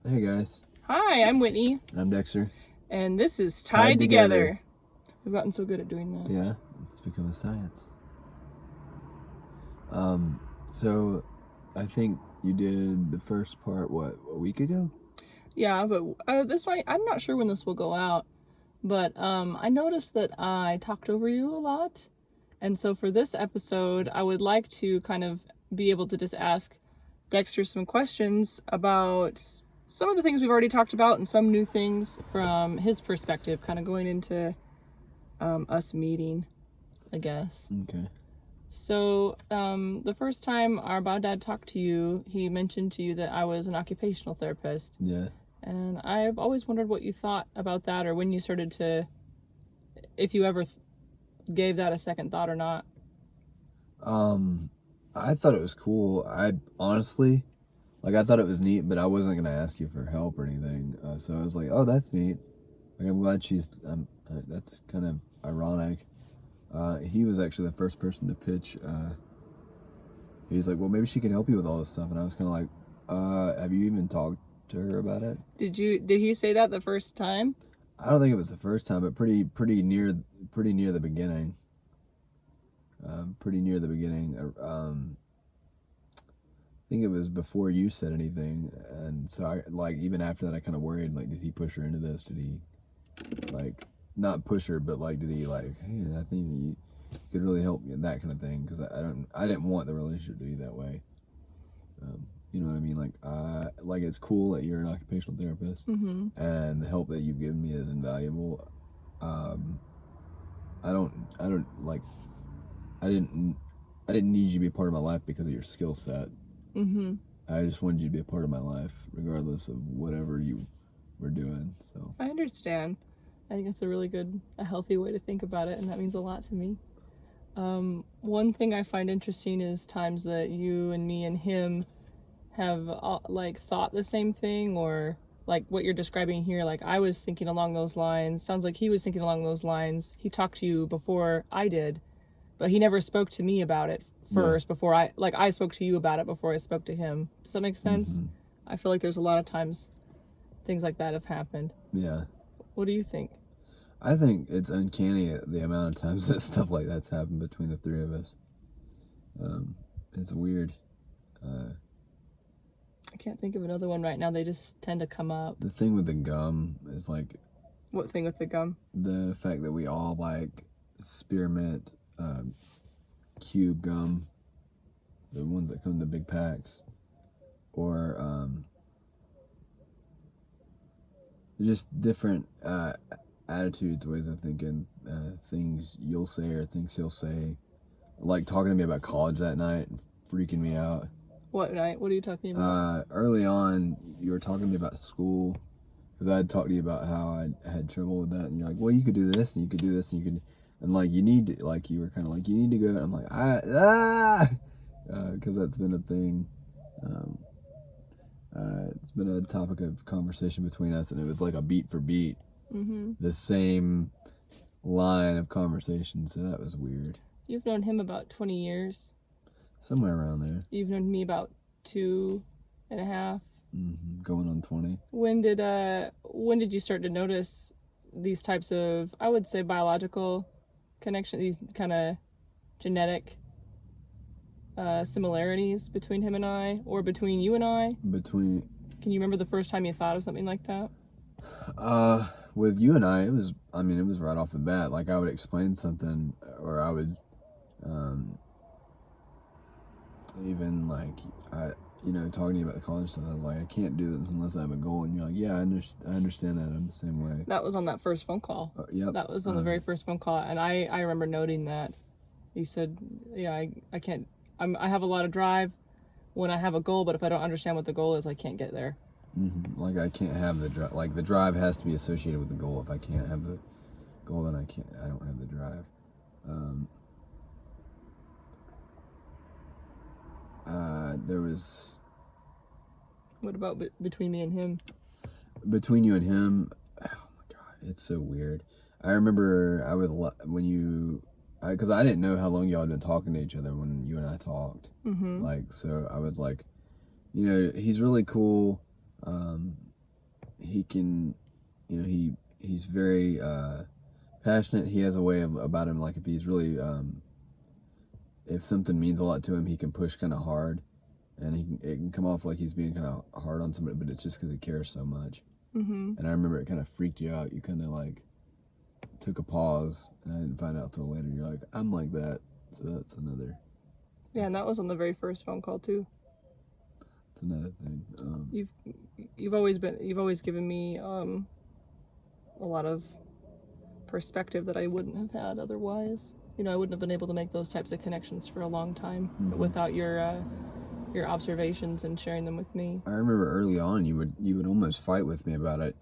Hey guys, Hi, I'm Whitney, I'm Dexter. and this is Tied Tied Together. Together. We've gotten so good at doing that. Yeah, it's become a science. So I think you did the first part, a week ago? Yeah, but this might, I'm not sure when this will go out, but I noticed that I talked over you a lot. And so for this episode, I would like to kind of be able to just ask Dexter some questions about some of the things we've already talked about and some new things from his perspective, kind of going into us meeting, I guess. Okay. So, the first time our dad talked to you, he mentioned to you that I was an occupational therapist. Yeah. And I've always wondered what you thought about that, or when you started to, if you ever gave that a second thought or not. I thought it was cool. I honestly, I thought it was neat, but I wasn't gonna ask you for help or anything. So I was like, oh, that's neat. Like, I'm glad that's kind of ironic. He was actually the first person to pitch. He's like, well, maybe she can help you with all this stuff, and I was kind of like, have you even talked to her about it? Did he say that the first time? I don't think it was the first time, but pretty near the beginning. Pretty near the beginning. I think it was before you said anything, and so even after that, I kind of worried, like, did he push her into this? Did he, like, not push her, but like, did he, like, hey, I think you could really help me, that kind of thing? Because I didn't want the relationship to be that way. You know what I mean? Like it's cool that you're an occupational therapist, and the help that you've given me is invaluable. I don't like. I didn't need you to be a part of my life because of your skill set. I just wanted you to be a part of my life, regardless of whatever you were doing. So I understand. I think it's a healthy way to think about it, and that means a lot to me. One thing I find interesting is times that you and me and him have thought the same thing, or like what you're describing here. Like, I was thinking along those lines. Sounds like he was thinking along those lines. He talked to you before I did, but he never spoke to me about it first. Yeah. Before I spoke to you about it before I spoke to him. Does that make sense? I feel like there's a lot of times things like that have happened. Yeah. What do you think? I think it's uncanny the amount of times that stuff like that's happened between the three of us. It's weird. I can't think of another one right now. They just tend to come up. The thing with the gum is like, What thing with the gum? the fact that we all like spearmint cube gum, the ones that come in the big packs, or just different attitudes, ways of thinking, things you'll say or things he'll say, like talking to me about college that night and freaking me out. What night? What are you talking about? Early on, you were talking to me about school, because I had talked to you about how I had trouble with that, and you're like, well, you could do this, and you could do this, and you could, and like, you need to, like, you were kind of like, you need to go, and I'm like, because that's been a thing. It's been a topic of conversation between us, and it was like a beat for beat, the same line of conversation, so that was weird. You've known him about 20 years. Somewhere around there. You've known me about 2.5. Going on 20. When did you start to notice these types of, I would say, biological connection, these kind of genetic similarities between him and I, or between you and I? Can you remember the first time you thought of something like that? With you and I, it was right off the bat. Like, I would explain something, or I would, even like, talking to you about the college stuff, I was like, I can't do this unless I have a goal. And you're like, yeah, I understand that. I'm the same way. That was on that first phone call. Yep. That was on the very first phone call. And I remember noting that. You said, yeah, I can't, I have a lot of drive when I have a goal, but if I don't understand what the goal is, I can't get there. Like, I can't have the drive. Like, the drive has to be associated with the goal. If I can't have the goal, then I don't have the drive. There was... What about between me and him? Between you and him, oh my God, it's so weird. I remember because I didn't know how long y'all had been talking to each other when you and I talked. Like, so I was like, he's really cool. he can, he's very passionate. He has a way about him, like if he's really if something means a lot to him, he can push kind of hard, and it can come off like he's being kind of hard on somebody, but it's just because he cares so much. Mm-hmm. And I remember it kind of freaked you out. You kind of like took a pause, and I didn't find out till later. You're like, I'm like that, so that's another. Yeah, and that was on the very first phone call too. That's another thing. You've always given me a lot of perspective that I wouldn't have had otherwise. I wouldn't have been able to make those types of connections for a long time without your observations and sharing them with me. I remember early on you would almost fight with me about it.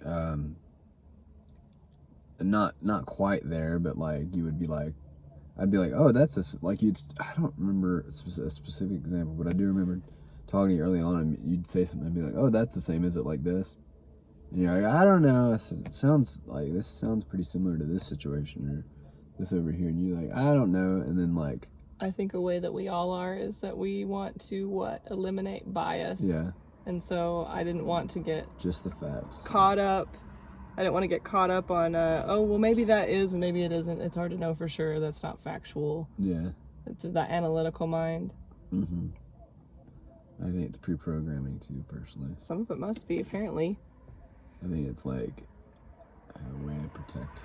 Not quite there, but like you would be like, I'd be like, oh, that's like I don't remember a specific example, but I do remember talking to you early on, and you'd say something and be like, oh, that's the same, is it like this? And you're like, I don't know. I said, it sounds like this sounds pretty similar to this situation or this over here, and you're like, I don't know. And then like, I think a way that we all are is that we want to eliminate bias. Yeah. And so I didn't want to get just the facts caught up. I didn't want to get caught up on oh well, maybe that is and maybe it isn't. It's hard to know for sure. That's not factual. Yeah. It's that analytical mind. Mm-hmm. I think it's pre-programming too, personally. Some of it must be, apparently. I think it's like a way to protect.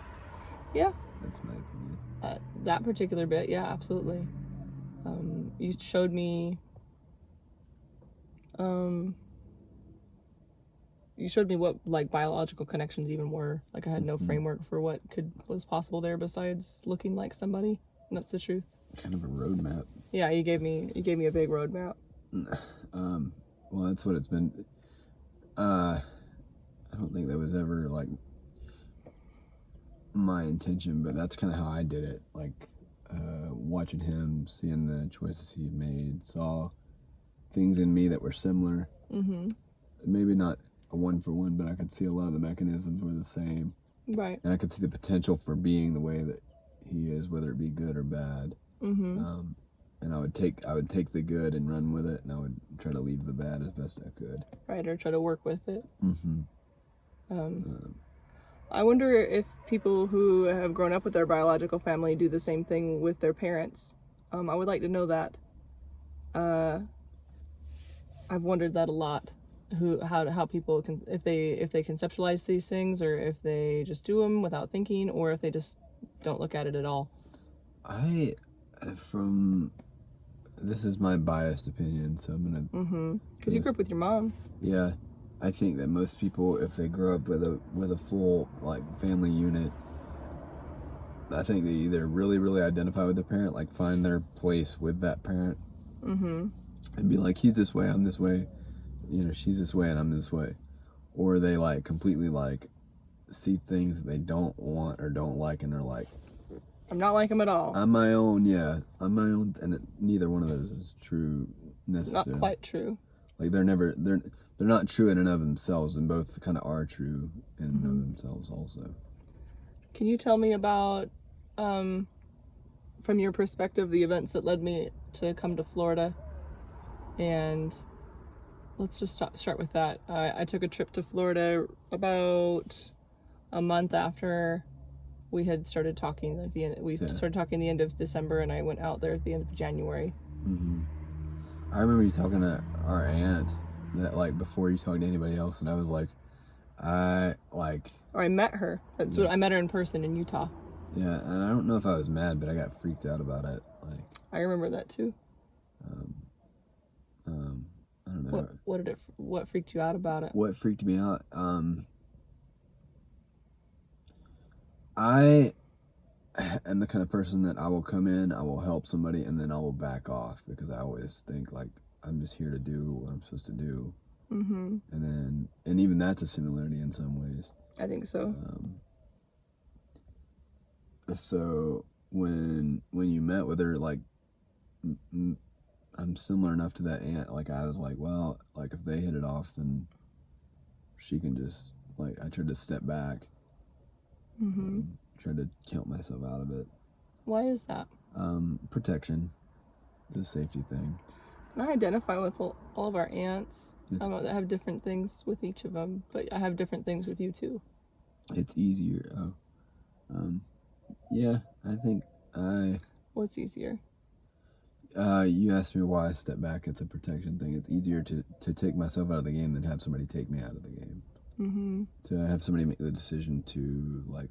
Yeah. That's my opinion. That particular bit, yeah, absolutely. You showed me what like biological connections even were. Like I had no framework for what was possible there besides looking like somebody. And that's the truth. Kind of a roadmap. Yeah, you gave me a big roadmap. Well, that's what it's been. I don't think that was ever like my intention, but that's kind of how I did it. Like watching him, seeing the choices he made, saw things in me that were similar. Mm-hmm. Maybe not a one for one, but I could see a lot of the mechanisms were the same. Right. And I could see the potential for being the way that he is, whether it be good or bad. Mm-hmm. And I would take the good and run with it, and I would try to leave the bad as best I could. Right, or try to work with it. Mm-hmm. I wonder if people who have grown up with their biological family do the same thing with their parents. I would like to know that. I've wondered that a lot. How people can, if they conceptualize these things, or if they just do them without thinking, or if they just don't look at it at all. This is my biased opinion, so I'm gonna. Mm-hmm. Because you grew up with your mom. Yeah, I think that most people, if they grow up with a full like family unit, I think they either really really identify with their parent, like find their place with that parent, mm-hmm. and be like, he's this way, I'm this way, she's this way and I'm this way, or they like completely like see things that they don't want or don't like, and they're like, I'm not like him at all. I'm my own, and neither one of those is true necessarily. Not quite true. Like they're not true in and of themselves, and both kind of are true in and of themselves also. Can you tell me about, from your perspective, the events that led me to come to Florida? And let's just start with that. I took a trip to Florida about a month after we had started talking. Started talking the end of December, and I went out there at the end of January. Mm-hmm. I remember you talking to our aunt that like before you talked to anybody else, and I was like, I met her. That's what I met her in person in Utah. Yeah, and I don't know if I was mad, but I got freaked out about it. Like I remember that too. I don't know. What freaked you out about it? What freaked me out? I am the kind of person that I will come in, I will help somebody, and then I will back off, because I always think like I'm just here to do what I'm supposed to do. Mm-hmm. And even that's a similarity in some ways. I think so. So when you met with her, like I'm similar enough to that aunt. Like I was like, well, like if they hit it off, then she can just like. I tried to step back. Mm-hmm. Tried to count myself out of it. Why is that? Protection. It's a safety thing. And I identify with all of our aunts. It's, I have different things with each of them, but I have different things with you too. it's easier. Yeah, I think What's easier? you asked me why I step back. It's a protection thing. It's easier to take myself out of the game than have somebody take me out of the game. Mm-hmm. To have somebody make the decision to like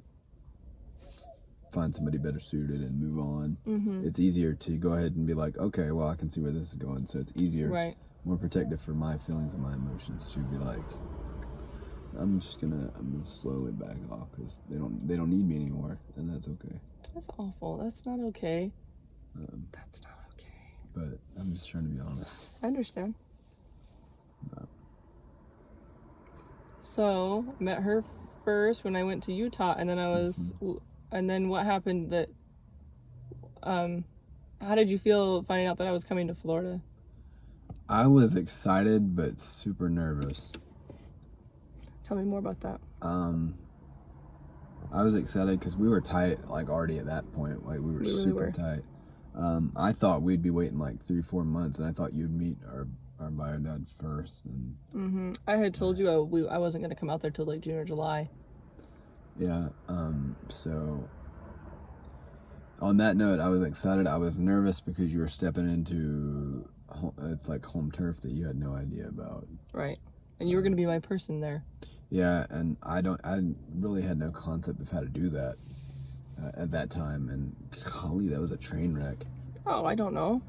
find somebody better suited and move on. Mm-hmm. It's easier to go ahead and be like, okay, well, I can see where this is going. So it's easier, right, more protective for my feelings and my emotions to be like, I'm gonna slowly back off because they don't need me anymore, and that's okay. That's awful. That's not okay. That's not okay. But I'm just trying to be honest. I understand. So I met her first when I went to Utah, and then and then what happened that, how did you feel finding out that I was coming to Florida? I was excited, but super nervous. Tell me more about that. I was excited because we were tight, like already at that point. Like we were really super tight. I thought we'd be waiting like 3-4 months, and I thought you'd meet our bio dad first. And I had told you I wasn't going to come out there till like June or July. Yeah. So on that note, I was excited. I was nervous because you were stepping into it's like home turf that you had no idea about. Right. And you were going to be my person there. Yeah, and I really had no concept of how to do that at that time. And golly, that was a train wreck. Oh, I don't know.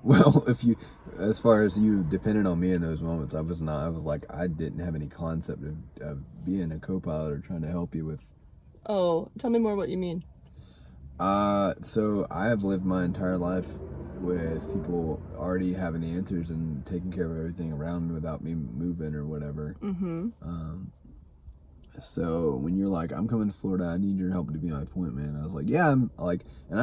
Well, as far as you depended on me in those moments, I was not. I was like, I didn't have any concept of being a co-pilot or trying to help you with. Oh, tell me more what you mean. So I have lived my entire life with people already having the answers and taking care of everything around me without me moving or whatever. Mm-hmm. So when you're like, I'm coming to Florida, I need your help to be my point man. I was like, yeah, I'm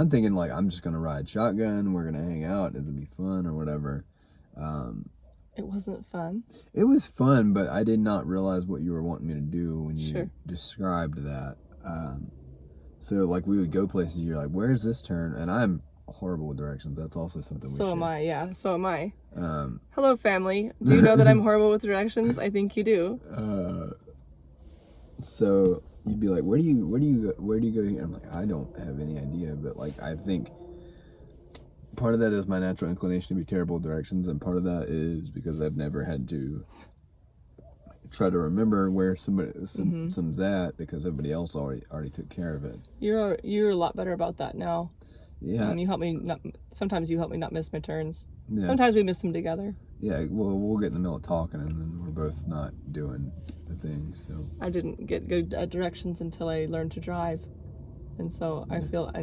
thinking like, I'm just gonna ride shotgun. We're gonna hang out. It'll be fun or whatever. It wasn't fun. It was fun, but I did not realize what you were wanting me to do when you described that. So like we would go places. You're like, where's this turn? And I'm horrible with directions. That's also something we share. So am I. Yeah. So am I. Hello, family. Do you know that I'm horrible with directions? I think you do. So you'd be like, where do you go here? I'm like, I don't have any idea, but like I think part of that is my natural inclination to be terrible with directions, and part of that is because I've never had to try to remember where some's at because everybody else already took care of it. You're a lot better about that now. Yeah. You help me sometimes you help me not miss my turns. Yeah. Sometimes we miss them together. Yeah, well, we'll get in the middle of talking and then we're both not doing the thing, so. I didn't get good directions until I learned to drive. And so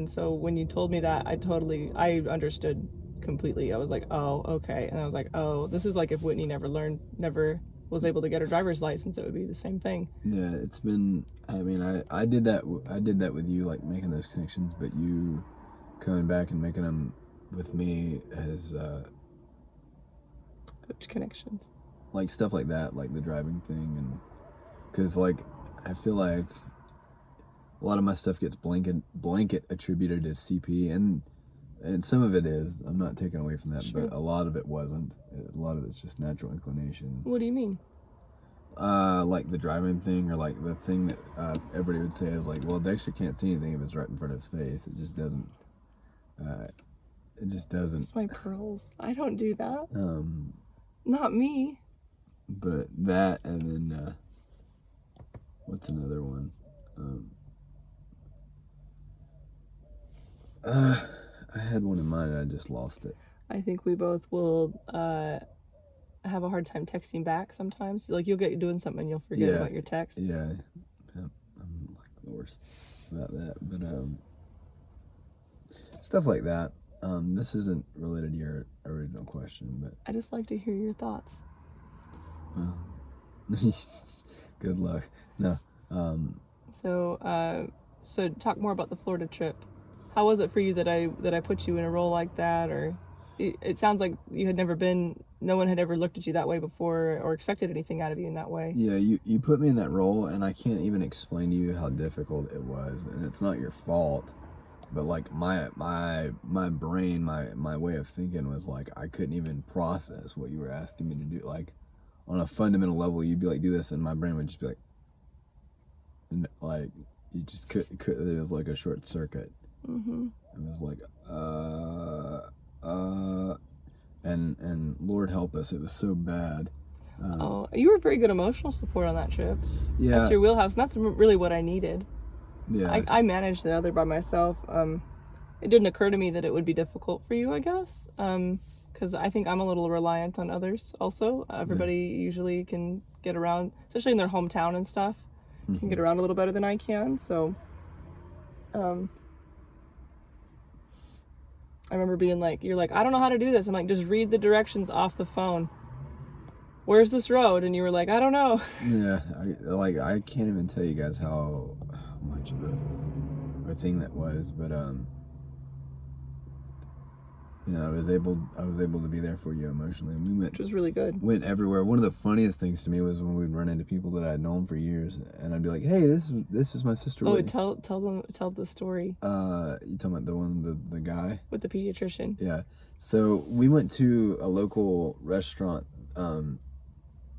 so when you told me that, I understood completely. I was like, oh, okay. And I was like, oh, this is like if Whitney never was able to get her driver's license, it would be the same thing. Yeah, it's been, I mean, I did that with you, like making those connections, but you coming back and making them with me as Which connections? Like stuff like that, like the driving thing, and because like I feel like a lot of my stuff gets blanket attributed as CP, and some of it is. I'm not taking away from that, Sure. but a lot of it wasn't. A lot of it's just natural inclination. What do you mean? Like the driving thing, or like the thing that everybody would say is like, well, Dexter can't see anything if it's right in front of his face. It just doesn't. It just doesn't. It's my pearls. I don't do that. Not me. But that, and then what's another one? I had one in mind and I just lost it. I think we both will have a hard time texting back sometimes. Like you'll get doing something and you'll forget about your texts. Yeah. I'm like the worst about that. But stuff like that. This isn't related to your original question, but I just like to hear your thoughts. Good luck. No. So talk more about the Florida trip. How was it for you that I put you in a role like that? Or it sounds like you had never been. No one had ever looked at you that way before or expected anything out of you in that way. Yeah, you put me in that role, and I can't even explain to you how difficult it was, and it's not your fault. but like my brain, my way of thinking was like I couldn't even process what you were asking me to do. Like on a fundamental level, you'd be like, do this, and my brain would just be like you just could it was like a short circuit. Mm-hmm. It was like and Lord help us, it was so bad. You were very good emotional support on that trip. Yeah, That's your wheelhouse, and that's really what I needed. yeah. I managed the other by myself. It didn't occur to me that it would be difficult for you, I guess, because I think I'm a little reliant on others also. Everybody usually can get around, especially in their hometown and stuff, can get around a little better than I can. So I remember being like, you're like, I don't know how to do this. I'm like, just read the directions off the phone. Where's this road? And you were like, I don't know. Yeah, I can't even tell you guys how much of a thing that was, but you know, I was able to be there for you emotionally, and we Which was really good. Went everywhere. One of the funniest things to me was when we'd run into people that I'd known for years, and I'd be like, "Hey, this is my sister." Oh, Whitney. tell the story. You talking about the guy With the pediatrician? Yeah. So we went to a local restaurant,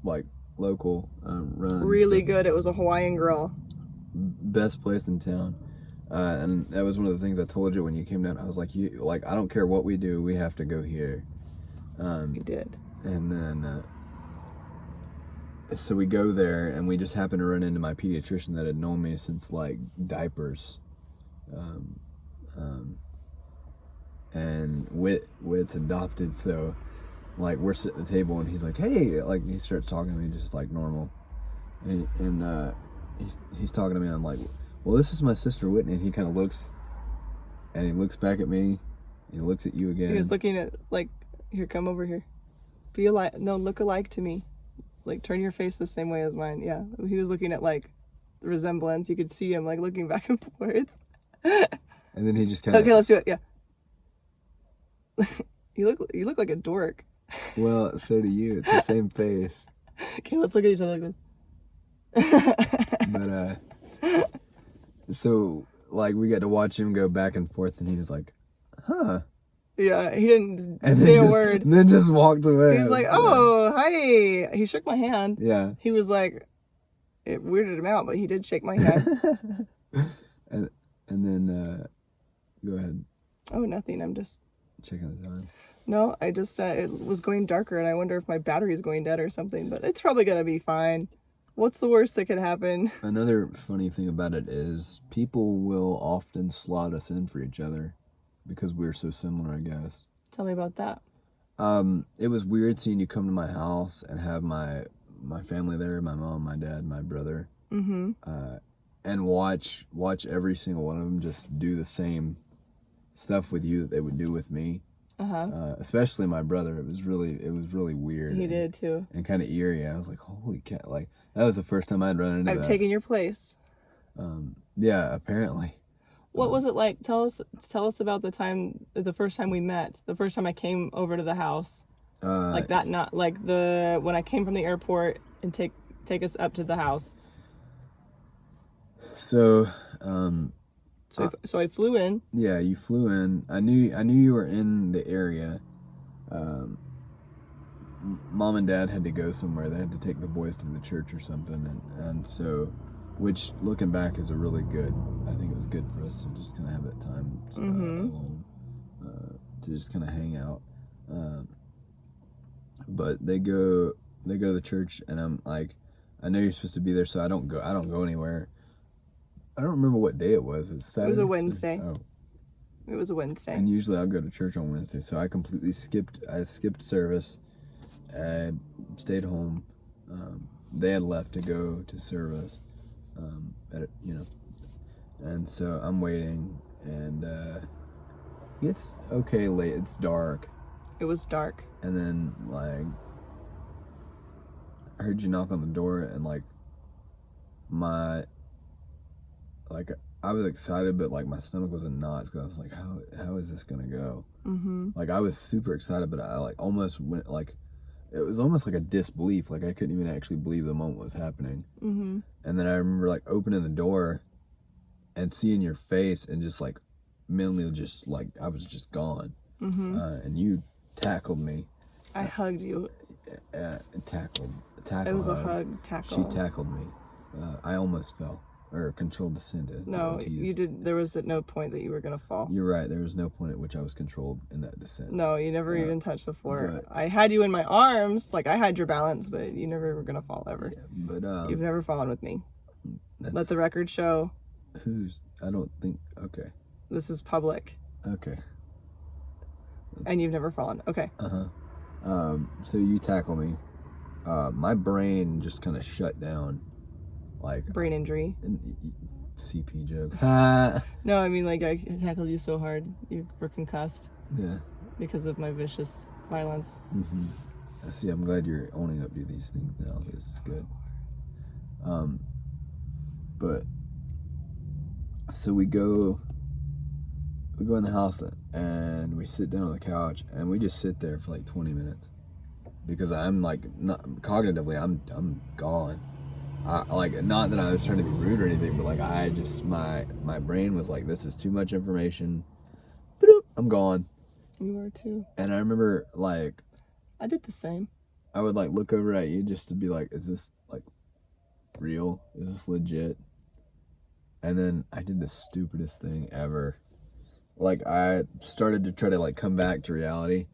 like local run. Really good. It was a Hawaiian grill. Best place in town. And that was one of the things I told you when you came down. I was like, I don't care what we do, we have to go here. We did. And then, so we go there, and we just happened to run into my pediatrician that had known me since like diapers. And Whit's adopted, so like we're sitting at the table, and he's like, "Hey," like he starts talking to me just like normal, and he's talking to me, and I'm like, "Well, this is my sister Whitney," and he kind of looks, and he looks back at me, and he looks at you again. He was looking at like, here, come over here, be alike. No, look alike to me, like turn your face the same way as mine. Yeah, he was looking at like the resemblance. You could see him like looking back and forth. And then he just kind of, okay, let's do it. Yeah. You look like a dork. Well, so do you. It's the same face. Okay, let's look at each other like this. But so like we got to watch him go back and forth, and he was like, "Huh." Yeah, he didn't say a word. And then just walked away. He was like, "Oh, hi." He shook my hand. Yeah. He was like, it weirded him out, but he did shake my hand. and then go ahead. Oh, nothing. I'm just checking the time. No, I just it was going darker, and I wonder if my battery's going dead or something. But it's probably gonna be fine. What's the worst that could happen? Another funny thing about it is people will often slot us in for each other because we're so similar, I guess. Tell me about that. It was weird seeing you come to my house and have my family there, my mom, my dad, my brother, and watch every single one of them just do the same stuff with you that they would do with me. Especially my brother. It was really weird. He did too. And kind of eerie. I was like, holy cat! Like that was the first time I'd run into that. I've taken your place. Yeah, apparently. What was it like? Tell us about the first time we met. The first time I came over to the house. Like that, not like when I came from the airport and take us up to the house. So, so I flew in. Yeah, you flew in. I knew you were in the area. Mom and Dad had to go somewhere. They had to take the boys to the church or something, and so, which looking back is a really good. I think it was good for us to just kind of have that time alone, to just kind of hang out. But they go to the church, and I'm like, I know you're supposed to be there, so I don't go anywhere. I don't remember what day it was. It's Saturday. It was a Wednesday. Oh. It was a Wednesday. And usually I'll go to church on Wednesday, so I completely skipped service. I stayed home. They had left to go to service, and so I'm waiting, and it's okay late. It's dark. It was dark. And then like I heard you knock on the door, and I was excited, but like my stomach was in knots because I was like, how is this gonna go? Like I was super excited, but I like almost went like, it was almost like a disbelief. Like I couldn't even actually believe the moment was happening. And then I remember like opening the door and seeing your face and just like mentally just like I was just gone. Mm-hmm. And you tackled me. I hugged you. Tackle. It was a hug, tackle. She tackled me. I almost fell, or controlled descent. No, you did. There was at no point that you were gonna fall. You're right. There was no point at which I was controlled in that descent. No, you never even touched the floor. I had you in my arms, like I had your balance, but you never were gonna fall ever. Yeah, but you've never fallen with me. Let the record show. I don't think. Okay. This is public. Okay. And you've never fallen. Okay. So you tackle me. My brain just kind of shut down. Like brain injury. CP joke. No, I mean like I tackled you so hard you were concussed. Yeah. Because of my vicious violence. Mm-hmm. I see. I'm glad you're owning up to these things now. This is good. But so we go in the house and we sit down on the couch and we just sit there for like 20 minutes because I'm like not cognitively I'm gone. Like not that I was trying to be rude or anything, but like I just my brain was like, this is too much information. I'm gone. You are too. And I remember like I did the same. I would like look over at you just to be like, is this like real? Is this legit? And then I did the stupidest thing ever. Like I started to try to like come back to reality,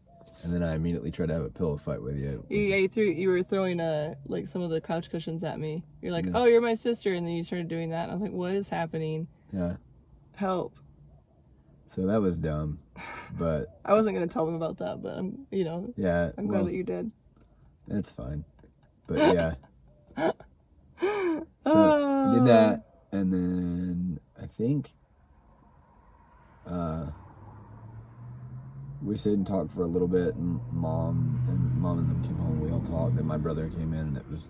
and then I immediately tried to have a pillow fight with you. Yeah, you were throwing like some of the couch cushions at me. You're like, oh, you're my sister, and then you started doing that. And I was like, what is happening? Yeah. Help. So that was dumb, but I wasn't gonna tell them about that, but I'm glad that you did. That's fine, but yeah. So I did that, and then I think we stayed and talked for a little bit, and mom and them came home. We all talked, and my brother came in, and it was.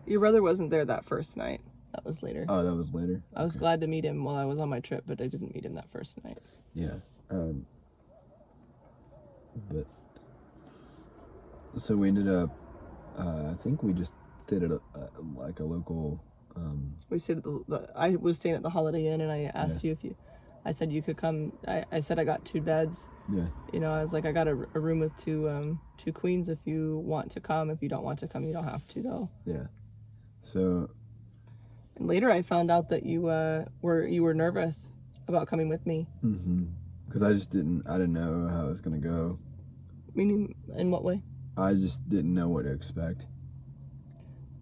Your brother wasn't there that first night. That was later. Oh, that was later. I was glad to meet him while I was on my trip, but I didn't meet him that first night. Yeah. But so we ended up. I think we just stayed at a local. We stayed at I was staying at the Holiday Inn, and I asked you if you. I said you could come. I said I got 2 beds. Yeah. You know, I was like, I got a room with 2 queens if you want to come. If you don't want to come, you don't have to though. Yeah. So. And later, I found out that you were nervous about coming with me. Mm-hmm. Because I didn't know how it was gonna go. Meaning, in what way? I just didn't know what to expect.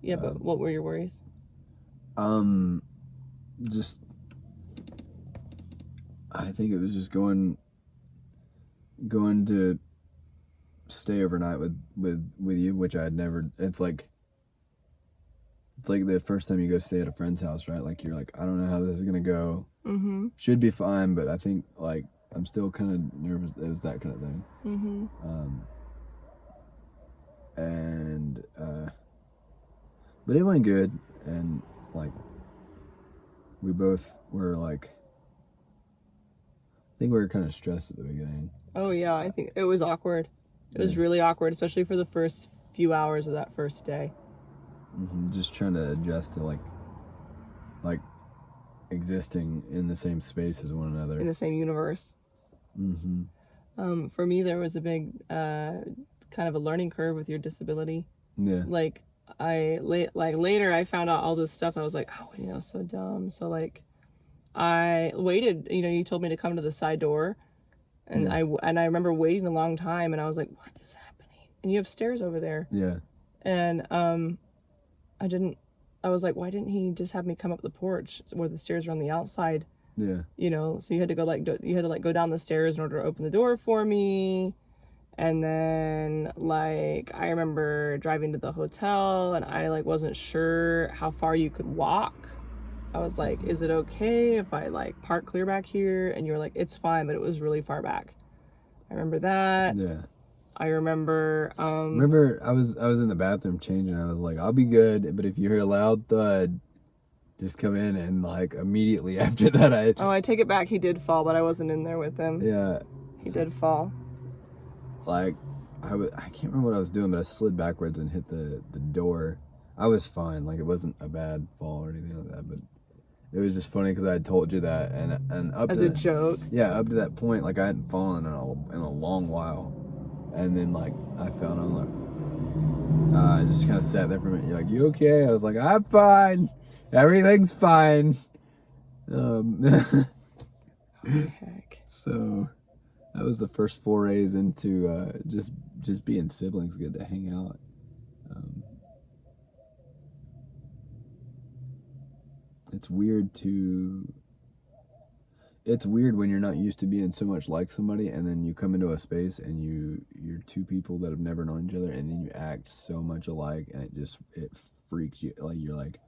Yeah, but what were your worries? Just I think it was just going to stay overnight with you, which I had never. It's like the first time you go stay at a friend's house, right? Like you're like, I don't know how this is gonna go. Mm-hmm. Should be fine, but I think like I'm still kind of nervous. It was that kind of thing. Mm-hmm. But it went good, and like we both were like, I think we were kind of stressed at the beginning. Oh yeah, I think it was awkward. It was really awkward, especially for the first few hours of that first day. Mm-hmm. Just trying to adjust to like existing in the same space as one another, in the same universe. Mm-hmm. For me, there was a big kind of a learning curve with your disability. Yeah. Like later, I found out all this stuff. And I was like, oh, you know, so dumb. So like, I waited. You know, you told me to come to the side door, and I remember waiting a long time, and I was like, what is happening? And you have stairs over there. Yeah. And I was like, why didn't he just have me come up the porch where the stairs are on the outside? Yeah. You know, so you had to go down the stairs in order to open the door for me. And then like I remember driving to the hotel, and I like wasn't sure how far you could walk. I was like, is it okay if I like park clear back here? And you were like, it's fine, but it was really far back. I remember that. Yeah. I remember I was in the bathroom changing. I was like, I'll be good, but if you hear a loud thud, just come in. And like immediately after that, I take it back. He did fall, but I wasn't in there with him. Yeah. He did fall. Like I can't remember what I was doing, but I slid backwards and hit the door. I was fine. Like it wasn't a bad fall or anything like that, but it was just funny because I had told you that, and up As to a joke. yeah, up to that point, like I hadn't fallen in a long while, and then like I fell, and I'm like, I just kind of sat there for a minute. You're like, you okay? I was like, I'm fine. Everything's fine. Heck. So that was the first forays into just being siblings, good to hang out. It's weird when you're not used to being so much like somebody, and then you come into a space and you're two people that have never known each other, and then you act so much alike, and it freaks you. Like you're like,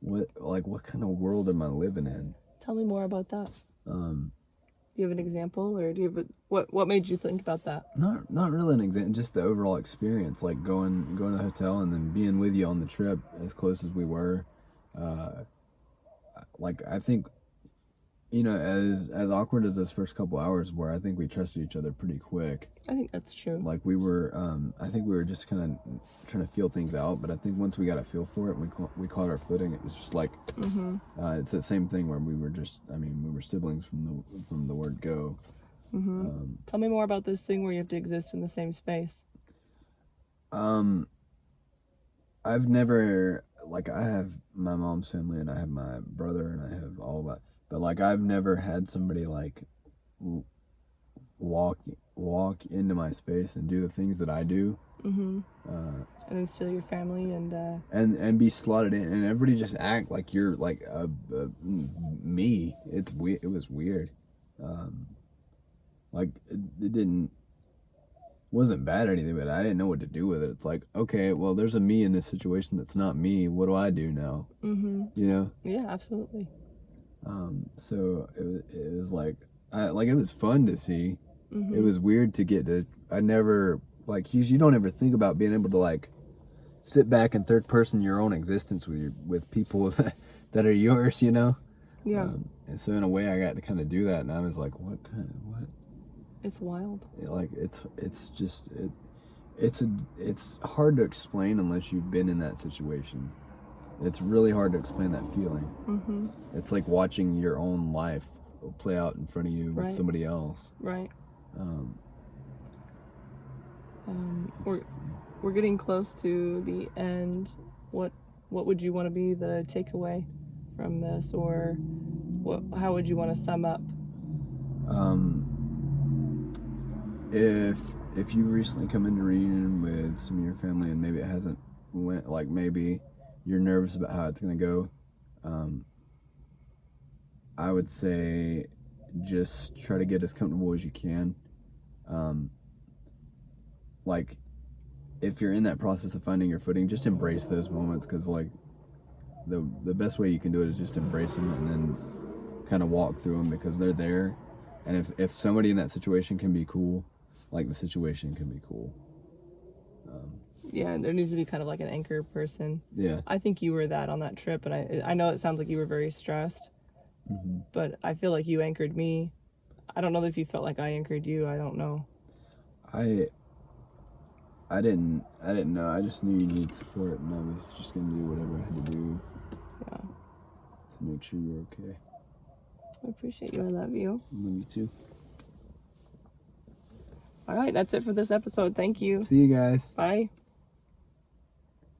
what kind of world am I living in? Tell me more about that. Do you have an example, or do you have what made you think about that? Not really an example, just the overall experience, like going to the hotel and then being with you on the trip as close as we were. Like I think, as awkward as those first couple hours were, I think we trusted each other pretty quick. I think that's true. Like we were, I think we were just kind of trying to feel things out. But I think once we got a feel for it, we caught our footing. It was just like, it's that same thing where we were we were siblings from the word go. Tell me more about this thing where you have to exist in the same space. I've never, like, I have my mom's family and I have my brother and I have all that, but like I've never had somebody like walk into my space and do the things that I do, and then steal your family and be slotted in, and everybody just act like you're like me. It was weird. Like it wasn't bad or anything, but I didn't know what to do with it. It's like, okay, well, there's a me in this situation that's not me. What do I do now? Yeah, absolutely. So it was like, it was fun to see. It was weird to get to. I never, like, you don't ever think about being able to like sit back in third person your own existence with people that are yours, Yeah. And so in a way, I got to kind of do that, and I was like, what? It's wild. Like it's hard to explain unless you've been in that situation. It's really hard to explain that feeling. It's like watching your own life play out in front of you with somebody else. Right. We're getting close to the end. What would you want to be the takeaway from this, or how would you want to sum up? If you recently come into reunion with some of your family and maybe it hasn't went, like maybe you're nervous about how it's going to go, I would say just try to get as comfortable as you can. Like if you're in that process of finding your footing, just embrace those moments, because like the best way you can do it is just embrace them and then kind of walk through them, because they're there. And if somebody in that situation can be cool, like the situation can be cool. Yeah, there needs to be kind of like an anchor person. Yeah. I think you were that on that trip, and I know it sounds like you were very stressed, but I feel like you anchored me. I don't know if you felt like I anchored you. I don't know. I didn't know. I just knew you needed support, and I was just gonna do whatever I had to do. Yeah. To make sure you're okay. I appreciate you. I love you. I love you too. All right, that's it for this episode. Thank you. See you guys. Bye.